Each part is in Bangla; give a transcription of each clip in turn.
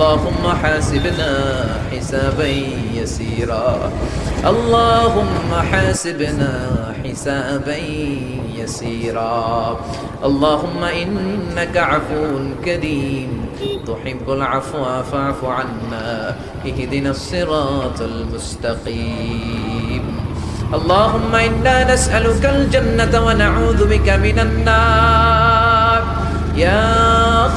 اللهم حاسبنا حسابا يسيرا اللهم حاسبنا حسابا يسيرا اللهم إنك عفو كريم تحب العفو فاعف عنا اهدنا الصراط المستقيم اللهم إنا نسألك الجنة ونعوذ بك من النار يا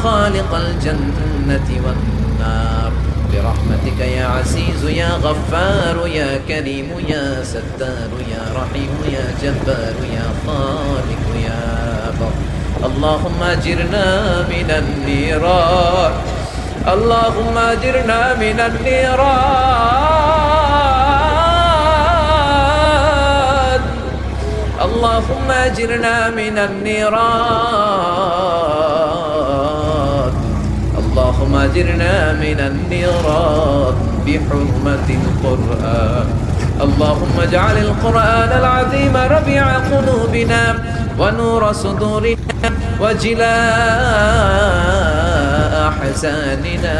خالق الجنة والنار برحمتك يا عزيز يا غفار يا كريم يا ستار يا رحيم يا جبار يا خالق يا بر اللهم أجرنا من النيران اللهم أجرنا من النيران اللهم أجرنا من النيران اللهم أجرنا من النيران بحرمة القرآن اللهم اجعل القرآن العظيم ربيع قلوبنا ونور صدورنا وجلاء أحزاننا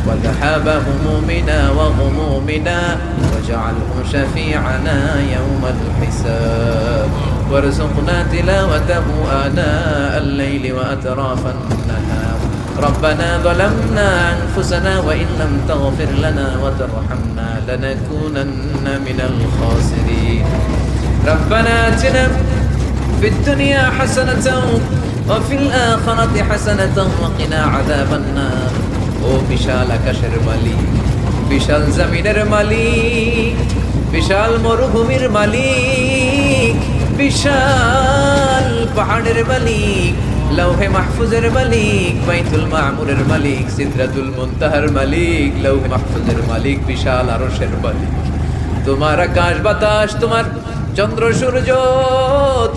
وذهاب همومنا وغمومنا واجعله شفيعنا يوم الحساب وارزقنا تلاوته آناء الليل وأطراف النهار ربنا ظلمنا أنفسنا وإن لم تغفر لنا وترحمنا لنكونن من الخاسرين ربنا آتنا في الدنيا حسنة وفي الآخرة حسنة وقنا عذاب النار ও বিশাল আকাশের মালিক বিশাল জমিনের মালিক বিশাল মরুভূমির মালিক বিশাল পাহাড়ের মালিক লৌহে মাহফুজের মালিক বাইতুল মামুরের মালিক সিদরাতুল মুনতাহার মালিক লৌহে মাহফুজের মালিক বিশাল আরশের মালিক তোমার আকাশ বাতাস তোমার চন্দ্র সূর্য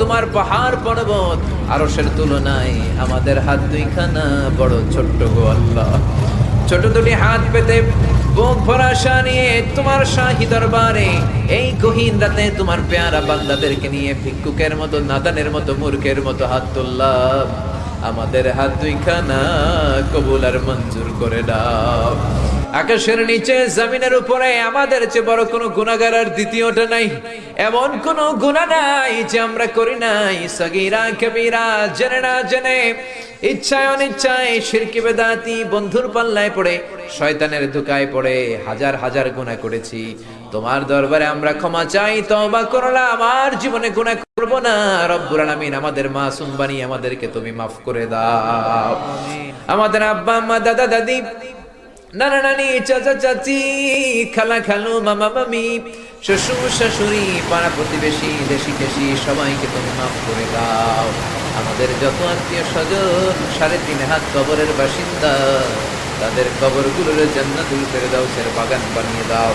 তোমার পাহাড় পর্বত আরশের তুলনায় আমাদের হাত দুইখানা বড় ছোট্ট গো আল্লাহ ছোট দুটি হাত পেতে বুক ভরা আশা নিয়ে তোমার শাহী দরবারে এই গহীন রাতে তোমার পেয়ারা বান্দাদেরকে নিয়ে ভিক্ষুকের মতো নাদানের মতো মূর্খের মতো হাত তুললাম আমাদের হাত দুইখানা কবুল আর মঞ্জুর করে দাও আকাশের নিচে জমিনের উপরে আমাদের চেয়ে বড় কোনো গুনাহগার আর দ্বিতীয়টা নাই এমন কোনো গুনাহ নাই যে আমরা করি নাই সগীরা কবিরা জেনে না জেনে ইচ্ছায় অনিচ্ছায় শিরকি বেদাতি বন্ধুর পাল্লায় পড়ে শয়তানের ধোঁকায় পড়ে হাজার হাজার গুনাহ করেছি তোমার দরবারে আমরা ক্ষমা চাই তওবা করলাম আমার জীবনে গুনাহ করব না রব্বুল আলামিন আমাদের মাসুম বানিয়ে আমাদেরকে তুমি মাফ করে দাও আমাদের আব্বা আম্মা দাদা দাদি নানা নানি চাচা চাচি খালা খালু মামা মামি শ্বশুর শাশুড়ি পাড়া প্রতিবেশী দেশি দেশি সবাইকে তুমি মাফ করে দাও আমাদের যত আত্মীয় স্বজন 3.5 হাত কবরের বাসিন্দা তাদের কবরগুলোর জান্নাতুল ফেরদাউসের বাগান বানিয়ে দাও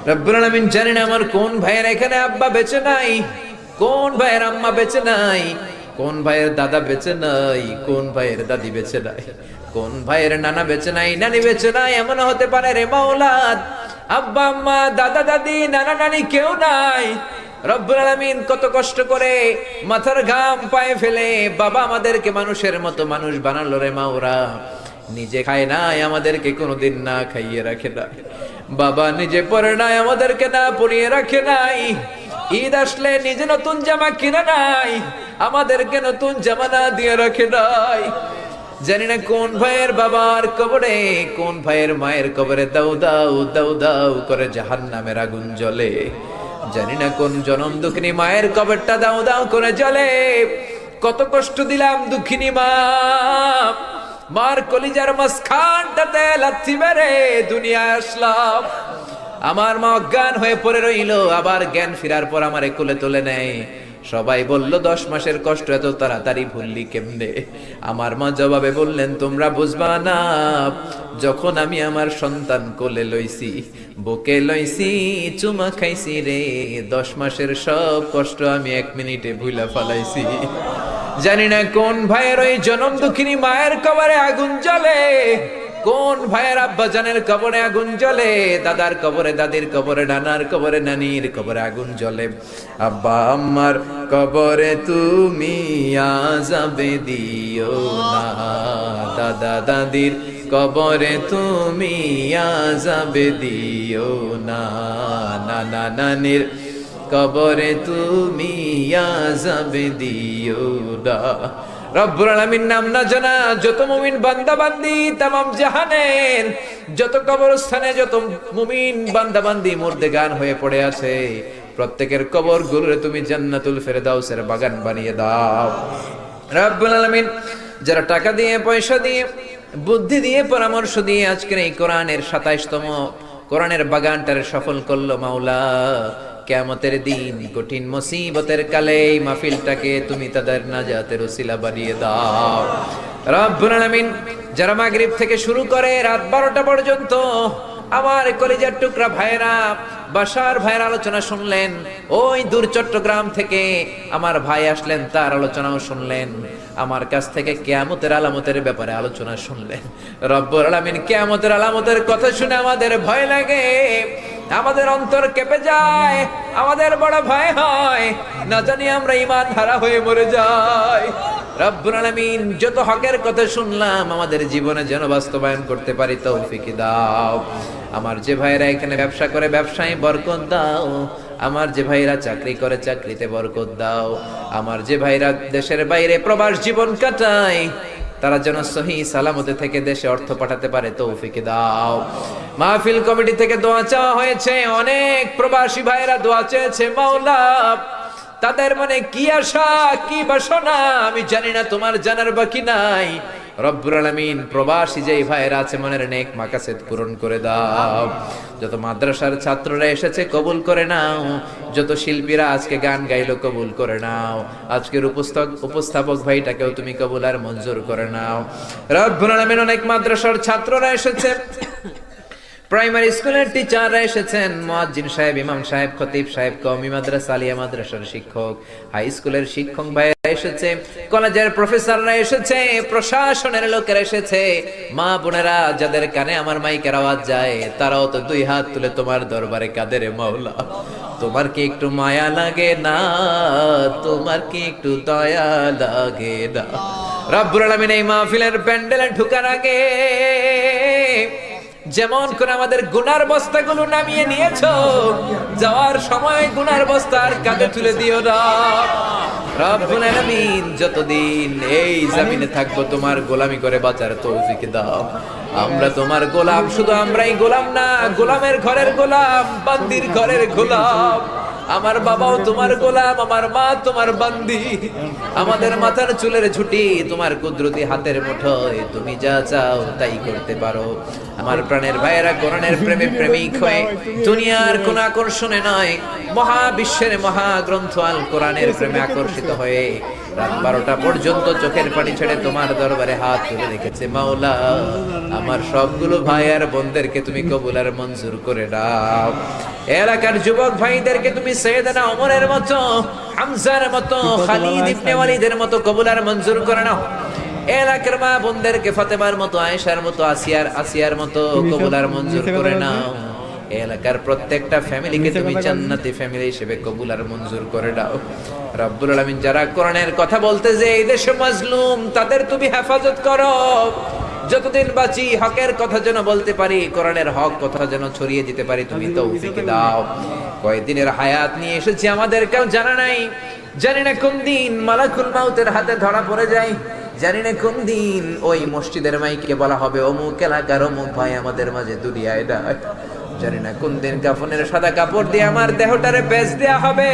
রব্বুল আলামিন জানেন আমার কোন ভাইয়ের এখানে আব্বা বেঁচে নাই কোন ভাইয়ের আম্মা বেঁচে নাই কোন ভাইয়ের দাদা বেঁচে নাই কোন ভাইয়ের দাদি বেঁচে নাই কোন ভাইয়ের নানা বেঁচে নাই নানি বেঁচে নাই এমন হতে পারে রে মাওলা আব্বা আম্মা দাদা দাদি নানা নানি কেউ নাই রব্বুল আলামিন কত কষ্ট করে মাথার ঘাম পায়ে ফেলে বাবা আমাদেরকে মানুষের মতো মানুষ বানালো রে মাওরা নিজে খায় নাই আমাদেরকে কোনোদিন না খাইয়ে রাখে না বাবা নিজে পরে নাই আমাদেরকে না পরিয়ে রাখে নাই ঈদ আসলে নিজে নতুন জামা কিনে নাই আমাদেরকে নতুন জামা না দিয়ে রাখে নাই জানি না কোন ভাইয়ের বাবার কবরে কোন ভাইয়ের মায়ের কবরে দাউ দাউ দাউ দাউ করে জাহান্নামের আগুন জ্বলে জানি না কোন জনম দুঃখিনী মায়ের কবরটা দাউ দাউ করে জ্বলে কত কষ্ট দিলাম দুঃখিনী মা মার কলিজার মাঝখানটাতে লাথি মেরে দুনিয়ায় আসলাম আমার মা অজ্ঞান হয়ে পড়ে রইল আবার জ্ঞান ফেরার পর আমারে কোলে তুলে নেয় সবাই বলল 10 মাসের কষ্ট এত তাড়াতাড়ি ভুললি কেমনে আমার মা জবাবে বললেন তোমরা বুঝবা না যখন আমি আমার সন্তান কোলে লইছি বুকে লইছি চুমা খাইছি রে 10 মাসের সব কষ্ট আমি 1 মিনিটে ভুলা ফেলাইছি জানি না কোন ভাইয়ের ওই জনম দুঃখিনী মায়ের কবরে আগুন জ্বলে কোন ভাইয়ের আব্বা জানের কবরে আগুন জ্বলে, দাদার কবরে, দাদির কবরে, নানার কবরে, নানির কবরে আগুন জ্বলে। আব্বা আম্মার কবরে তুমি আযাবে দিও না, দাদা দাদির কবরে তুমি আযাবে দিও না, নানা নানির কবরে তুমি আযাবে দিও না। রব্বুল আলামিন নাম না জানা যত মুমিন বান্দা বান্দি তামাম জাহানের যত কবরস্থানে যত মুমিন বান্দা বান্দি মুর্দেগান হয়ে পড়ে আছে, প্রত্যেকের কবর গুলোরে তুমি জান্নাতুল ফেরদাউসের বাগান বানিয়ে দাও। রব্বুল আলামিন যারা টাকা দিয়ে, পয়সা দিয়ে, বুদ্ধি দিয়ে, পরামর্শ দিয়ে আজকের এই কোরআনের 27তম কোরআনের বাগানটারে সফল করলো, মাওলা কিয়ামতের দিন কঠিন মুসিবতের কালে এই মাহফিলটাকে তুমি তাদের নাজাতের উসিলা বানিয়ে দাও। রব্বুল আলামিন যারা মাগরিব থেকে শুরু করে রাত 12টা পর্যন্ত আমার কলিজার টুকরা ভাইরা, বাসার ভাইয়ের আলোচনা শুনলেন, ওই দূর চট্টগ্রাম থেকে আমার ভাই আসলেন, তার আলোচনাও শুনলেন, আমার কাছ থেকে কিয়ামতের আলামতের ব্যাপারে আলোচনা শুনলেন। রব্বুল আলামিন কিয়ামতের আলামতের কথা শুনে আমাদের ভয় লাগে, আমাদের অন্তর কেঁপে যায়, আমাদের বড় ভয় হয়, না জানি আমরা ঈমান হারা হয়ে মরে যাই। রব্বুল আলামিন যত হকের কথা শুনলাম আমাদের জীবনে যেন বাস্তবায়ন করতে পারি তৌফিক দাও। আমার যে ভাইরা এখানে ব্যবসা করে ব্যবসায় বরকত দাও, আমার যে ভাইরা চাকরি করে চাকরিতে বরকত দাও, আমার যে ভাইরা দেশের বাইরে প্রবাস জীবন কাটায় তারা যেন সহি সালামতে থেকে দেশে অর্থ পাঠাতে পারে তৌফিক দাও। মাহফিল কমিটি থেকে দোয়া চাওয়া হয়েছে, অনেক প্রবাসী ভাইরা দোয়া চেয়েছে, মাওলা তাদের মনে কি আশা কি বাসনা আমি জানি না, তোমার জানার বাকি নাই। রব্বুল আলামিন প্রবাসী যেই ভাইরা আছে মনের নেক মাকাসেদ পূরণ করে দাও। যত মাদ্রাসার ছাত্ররা এসেছে কবুল করে নাও, যত শিল্পীরা আজকে গান গাইলো কবুল করে নাও, আজকের উপস্থাপক ভাইটাকেও তুমি কবুল আর মঞ্জুর করে নাও। রব্বুল আলামিন অনেক মাদ্রাসার ছাত্ররা এসেছে, প্রাইমারি স্কুলের টিচাররা এসেছেন, মুয়াজ্জিন সাহেব, ইমাম সাহেব, খতিব সাহেব, কওমি মাদ্রাসা, আলিয়া মাদ্রাসার শিক্ষক, হাই স্কুলের শিক্ষক ভাইরা এসেছে, কলেজের প্রফেসররা এসেছে, প্রশাসনের লোকেরা এসেছে, মা বোনেরা যাদের কানে আমার মাইকের আওয়াজ যায় তারাও তো দুই হাত তুলে তোমার দরবারে কাঁদে রে মাওলা। তোমার কি একটু মায়া লাগে না? তোমার কি একটু দয়া লাগে না? রব্বুল আলামিন এই মাহফিলের প্যান্ডেলে ঢোকার আগে যেমন করে আমাদের গুনার বস্তাগুলো নামিয়ে নিয়েছো, যাওয়ার সময় গুনার বস্তার কাঁধে তুলে দিও না। রব্বুল আলামিন যতদিন এই জমিনে থাকবো তোমার গোলামি করে বাঁচার তৌফিক দাও। আমরা তোমার গোলাম, শুধু আমরাই গোলাম না, গোলামের ঘরের গোলাম, বান্দির ঘরের গোলাম। আমার বাবাও তোমার গোলাম, আমার মা তোমার বান্দি, আমাদের মাথার চুলের ঝুঁটি তোমার কুদরতি হাতের মুঠোয়, তুমি যা চাও তাই করতে পারো। আমার প্রাণের ভাইয়েরা কোরআনের প্রেমে প্রেমিক হয়ে দুনিয়ার কোন আকর্ষণে নয়, মহাবিশ্বের মহাগ্রন্থ আল কোরআনের প্রেমে আকর্ষিত হয়ে রাত 12টা পর্যন্ত চোখের পানি ছেড়ে তোমার দরবারে হাত তুলে রেখেছে। মাওলা আমার সবগুলো ভাই আর বোনদেরকে তুমি কবুল আর মঞ্জুর করে দাও। এলাকার যুবক ভাইদেরকে তুমি সাইয়েদনা ওমরের মতো, হামজার মতো, খালিদ ইবনে ওয়ালিদের মতো কবুল আর মঞ্জুর করে নাও। এলাকার মা বোনদেরকে ফাতেমার মতো, আয়েশার মতো, আসিয়ার মতো কবুল আর মঞ্জুর করে নাও। এলাকার প্রত্যেকটা ফ্যামিলিকে তুমি জান্নাতি ফ্যামিলি হিসেবে কবুল আর মঞ্জুর করে দাও। রব্বুল আলামিন যারা কোরআনের কথা বলতে যে এই দেশে মাজলুম তাদের তুমি হেফাজত করো। যতদিন বাঁচি হকের কথা যেন বলতে পারি, কোরআনের হক কথা যেন ছড়িয়ে দিতে পারি, তুমি তৌফিক দাও। কয়দিনের হায়াত নিয়ে এসেছি আমাদের কেউ জানা নাই, জানি না কোন দিন মালাকুল মাউতের হাতে ধরা পড়ে যায়, জানি না কোন দিন ওই মসজিদের মাইকে বলা হবে অমুক এলাকার অমুক ভাই আমাদের মাঝে দুনিয়ায় নাই, জানি না কোন দিন কাফনের সাদা কাপড় দিয়ে আমার দেহটারে বেচ দেয়া হবে।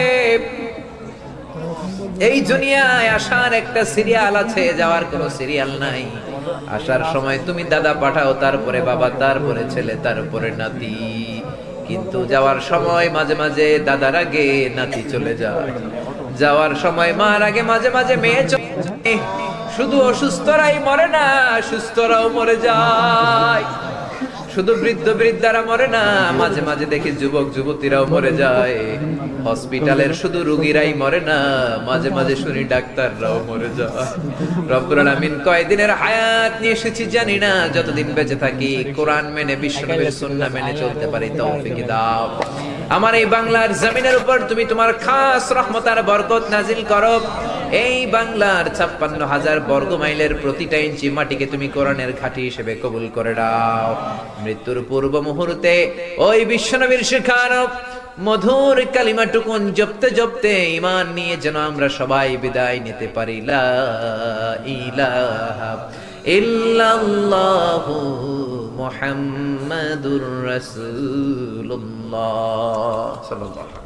এই দুনিয়ায় আসার একটা সিরিয়াল আছে, যাওয়ার কোনো সিরিয়াল নাই। আসার সময় তুমি দাদা পাঠাও, তারপরে বাবা, তারপরে ছেলে, তারপরে নাতি, কিন্তু যাওয়ার সময় মাঝে মাঝে দাদার আগে নাতি চলে যায়, যাওয়ার সময় মার আগে মাঝে মাঝে মেয়ে চলে যায়। শুধু অসুস্থরাই মরে না, সুস্থরাও মরে যায়। শুধু বৃদ্ধ বৃদ্ধারা মরে না, মাঝে মাঝে দেখি যুবক যুবতীরাও মরে যায়। হসপিটালের শুধু রোগীরাই মরে না, মাঝে মাঝে শুনি ডাক্তাররাও মরে যায়। রব্বুল আলামিন কয়দিনের হায়াত নিয়ে এসেছি জানি না, যতদিন বেঁচে থাকি কোরআন মেনে বিশ্বনবীর সুন্নাহ মেনে চলতে পারি তৌফিক দাও। আমার এই বাংলার জমিনের উপর তুমি তোমার খাস রহমত আর বরকত নাজিল করো। এই বাংলার ৫৬,০০০ বর্গ মাইলের প্রতিটা ইঞ্চি মাটিকে তুমি কোরআনের ঘাঁটি হিসেবে কবুল করে দাও। মৃত্যুর পূর্ব মুহূর্তে ওই বিশ্বনবীর শেখানো মধুর কালিমাটুকুন জপতে জপতে ঈমান নিয়ে যেন আমরা সবাই বিদায় নিতে পারি। লা ইলাহা ইল্লাল্লাহু মুহাম্মাদুর রাসূলুল্লাহ সাল্লাল্লাহু আলাইহি।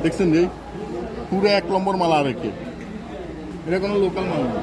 দেখছেন যে পুরো ১ নম্বর মালা রেখে, এটা কোনো লোকাল মাল না।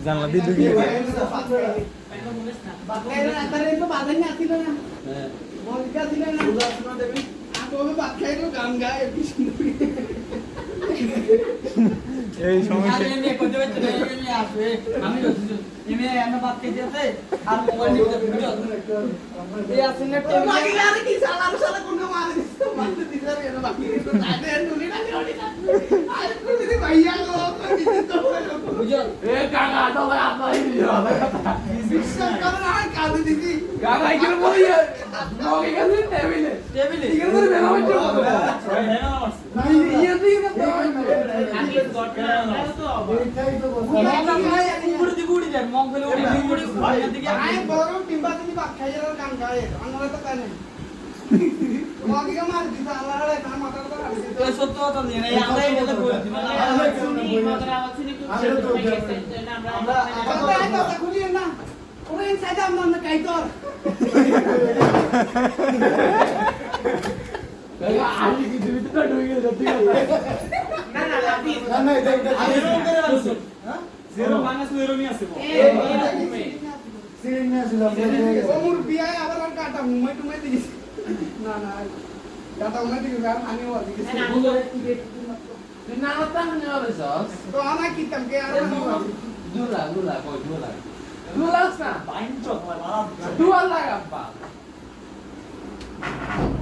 জানলা দিয়ে ঢুকে এই সমস্যা ওমর বিয়ায় আবার আর কাটা মুম্বাই টুমাই দিস না না কাটা উমাই দিস আর পানি হওয়া দিস না না তাহলে হবে সস তো আনা কিতাম কে আর দুলা কই দুলা না দুয়া লাগা পা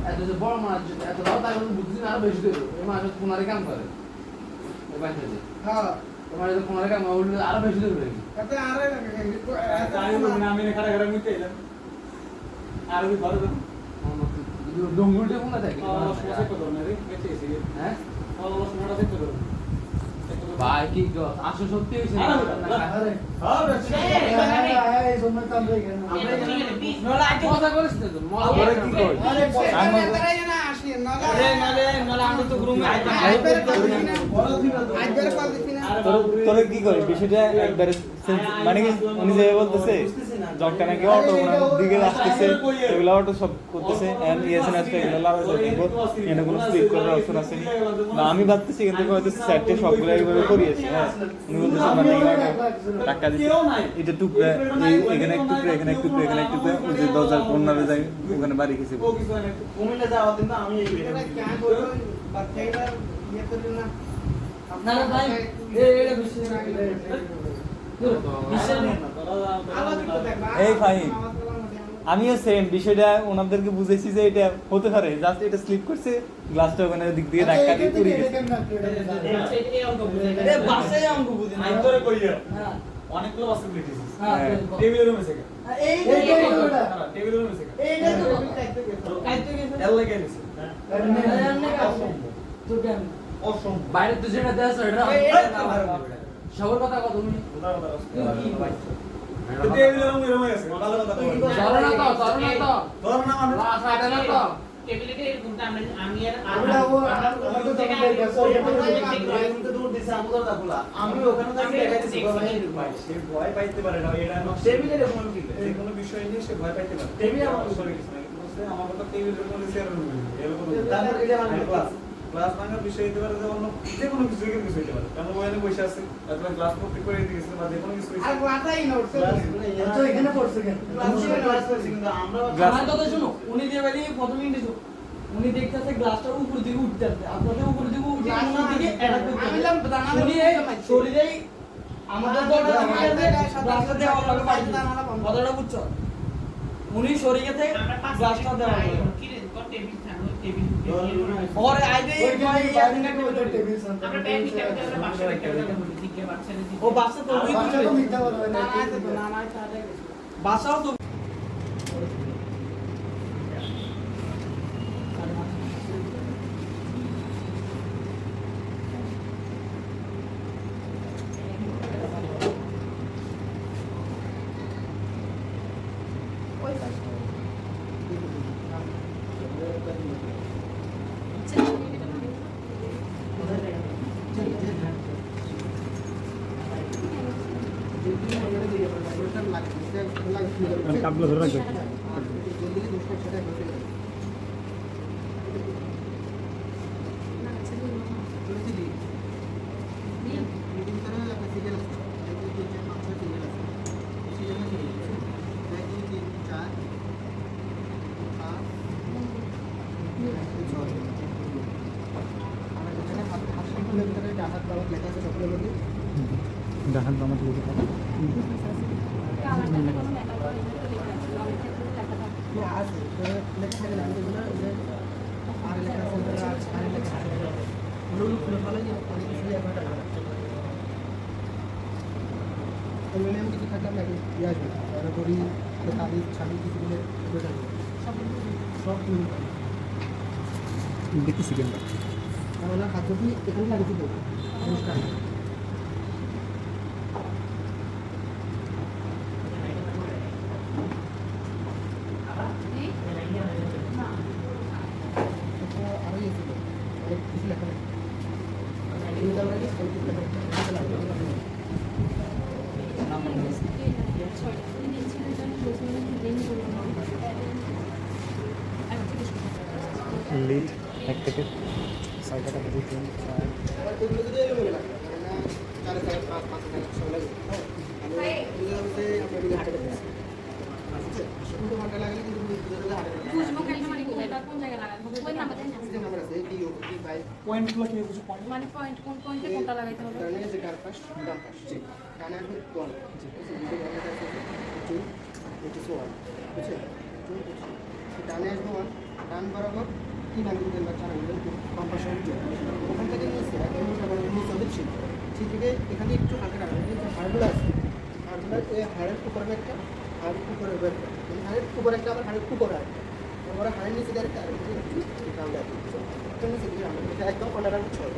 এত যে বড় মাছ এত দাও তাই বুঝছি না আর বেশি দেব এই মাছ কোনারে কাম করে ও বাইতে যে হ্যাঁ তোমার এই কোনারে কাম উঠলে আর বেশি দেব কত আরে ডঙ্গুলটা কোনা থাকে হ্যাঁ ভাই কি গো আসো সত্যি হইছে মজা করিস না তো মজা কি কই তোরে কি করে বিষয়টা একবারে মানে কি উনি যে বলতেছে জগটা নাকি অটো দিকে আসতেছে এগুলো অটো সব করতেছে এন্ড ইয়েসেন আসলে এগুলো লাগাই যাবে এনে কোনো স্লিপ করার অপশন আছে না আমি ভাবতেছি কিন্তু হয়তো সেটে সবগুলো এইভাবে করিয়েছে হ্যাঁ উনি বলতেছে মানে টাকা দিচ্ছে এটা টুকরা এখানে এক টুকরা এখানে এক টুকরা এখানে এক টুকরা ওই যে দরজার কোণারে যায় ওখানে বাড়ি গেছে কুমিল্লা যাওয়া দিন না আমি এই না ভাই এটা বিষয় এই ফাইন আমিও সেম বিষয়টা ওনাদেরকে বুঝেছি যে এটা হতে পারে জাস্ট এটা স্লিপ করছে গ্লাসটা ওখানে দিক দিয়ে ধাক্কা দিয়ে পুড়ে গেছে অনেকগুলো পসিবিলিটিস হ্যাঁ টেবিলের রুমে থেকে এই টেবিলের রুমে থেকে এইটা তো এল লাগে নিছে অসম্ভব বাইরে তো যেটা দেশ এটা সবার কথা কত তুমি টেবিলের রুমে গেছে ভালো কথা বল ধরো না তো ধর না মানে লাখ আটা না তো টেবিলেতে এরকমটা আমি আর দূর দিছে আমাদের দাগুলা আমি ওখানে যাই দেখাইছি সে ভয় পাইতে পারে না এটা টেবিলের রুমে কি যে কোনো বিষয় নিয়ে সে ভয় পাইতে পারে টেবিল আমার সরে গেছে আমার কথা টেবিলের রুমে শেয়ার রুমে এরকম তারপর এটা মানে ক্লাস ভাঙার বিষয় হতে পারে যে কোনো কিছু হতে পারে কারণ ওখানে বসে আছে অথবা ক্লাস করতে করে দিয়েছে বা যে কোনো কিছু আর ক্লাসই নোটস তো এখানে পড়ছে কেন ক্লাস করছে কিন্তু আমরা আমার কথা শুনো উনি যে বলি প্রথম ইংলিশ উনি দেখতেছে গ্লাসটা উপর দিকে উঠতেছে আপনাদের উপর দিকে উঠে আমার দিকে অ্যাটাক করতে আমি বললাম দানা উনি এই শরীরেই আমাদের দরজা দিকে গ্লাসটা দেওয়া লাগে পাইছে কথাটা বুঝছো উনি শরীরে থেকে আমরা পাঁচ গ্লাসটা দেওয়া লাগে কি রে টেবিল থাকো টেবিল और आइए আমরা ব্যাংক থেকে আমরা বাসা রাখতে বলি দিকে বাচ্চাদের দিকে वो बासा तो भी না না তাহলে बासा तो কাপগুলো ধরে রাখবে ডাহাত বামা তুলে দেখতেছি কেন খাদ্যটি এখানে লাগিয়ে দেবো অনুষ্ঠান লিড এক থেকে 6 টাকা দিতে এগুলো যদি এলো লাগে 4 5 5 6 লাগে আমি বুঝলাম যে আমরা এদিকে হাঁটে পয়েন্টগুলো কি বুঝি পয়েন্ট মানে পয়েন্ট কোন পয়েন্টে কোনটা লাগাইতে হবে? ডানে আছে ডান পাশ জি ডানে আসবে 1 জি দুটো বন্ধ আছে 2 it is 1 বুঝছেন 2 ডানে আসবে 1 ডান বরাবর 3 আঙ্গুল দেন বা 4 আঙ্গুল বাম পাশে উঠবে ওখান থেকে নিচে একদম নিচে হবে ছিল ঠিক থেকে এখানে একটু হালকা রাখবেন এই যে হাড়গুলো আছে হাড়গুলো এই হাড়ের উপরে একটা হাড়ের উপরে একটা হাড়ের উপরে একটা আবার হাড়ের উপরে একটা তারপরে হাড়ের নিচে দিয়ে একটা কামড়ে আছে এটা নিচে দিয়ে আমরা এটা একদম অনারাম ছয়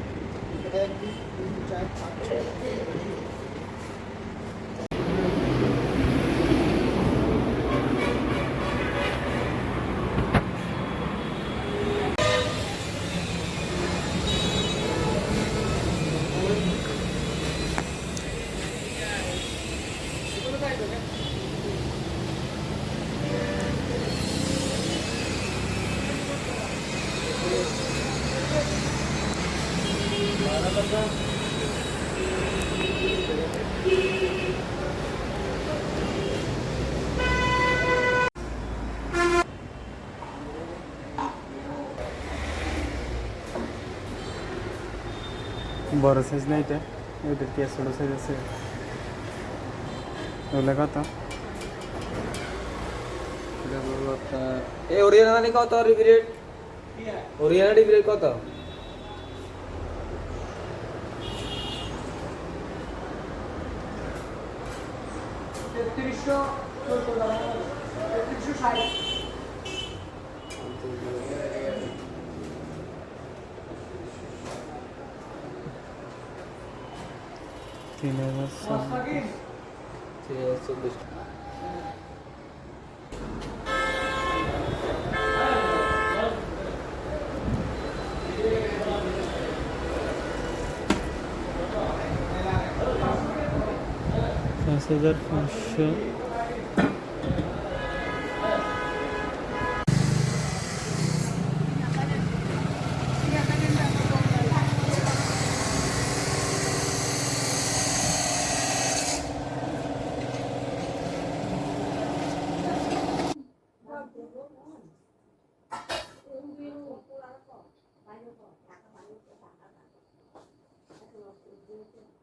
এটা 1 2 3 4 5 6 বড় সাইজ না এটা এটার কি ছোট সাইজ আছে ওগুলো কত এই ওরিয়েন্টালি কত রিভিরেট ওরিয়েন্টাল রিভিরেট কত তিন হাজার 40 5,500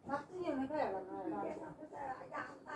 Bác cứ nhiều mấy cái ở là